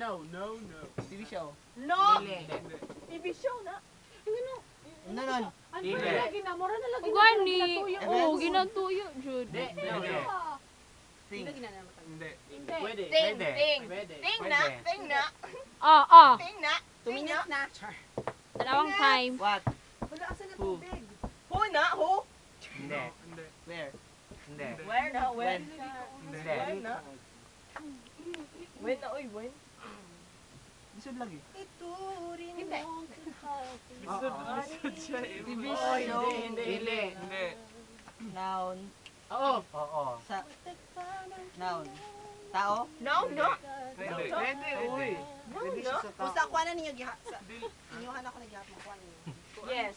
no. TV show. No! Hindi. TV show na. Ano nun? Dili. Lagi na, mura na lagi Gani. natuyo. Oo, ginatuyo, Jud. Hindi. Thing. Hindi. Pwede. Ting, Pwede. ting. Pwede. Ting na, ting na, Ah. ting na. 2 minutes na. Dalawang time. What? Wala, asan na Who? tubig? Who na, who? Hindi. Where? Hindi. Where na, when? Hindi. When na? When na, oy, when? Lisod lagi. Ito rin Hindi. ang Lisod siya eh. TV Oh, show. Hindi. Hindi. Noun. Oo. Sa noun. Tao? No, no. Pwede. Pwede, uy. No, Pwede no. siya sa Kung tao. sa kuha na ninyo, inyuhan ako na gihapon kuha ninyo. Yes.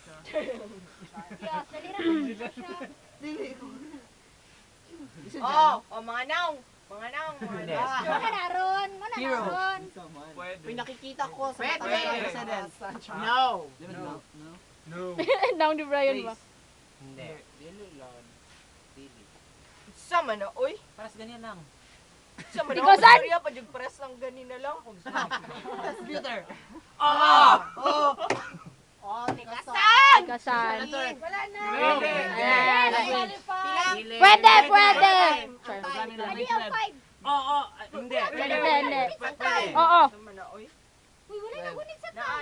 Dili ko. Lisod Oh, mga naong. Mga naong, mga Hindi. naong. Hero. Pwede. May nakikita ko sa Pwede. mata Pwede. president. No. No. No. No. Down ni Brian ba? Place. Hindi. Dili lang. Dili. Sama na, oy. Para sa ganyan lang. Sama na. Ikaw, saan? Maria, pag-press lang ganina lang. Computer. Oo. Oh. Oh, tikasan. Saan? Kasan. Wala na. Pwede. Ayan. Pilang? Dili. Pwede, pwede. Programming language web. Oo. Hindi. Hindi. Pwede. Oo. Sama na, oy. Web. Naa,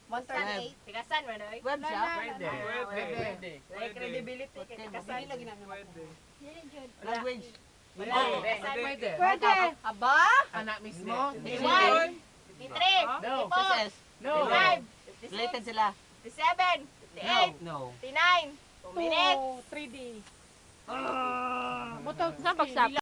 One-third-eight. Tikasan mo na, oy. Web siya? Pwede. Pwede. Like credibility, kay tikasan. Lagi namin ako. Pwede. Language. Wala. Pwede. Pwede. Aba? Anak mismo. 51, 53, No. 54, Success. 55, Related 56, sila. 57, 58, No. 59, 2 minutes. 3D. Saan pagsap?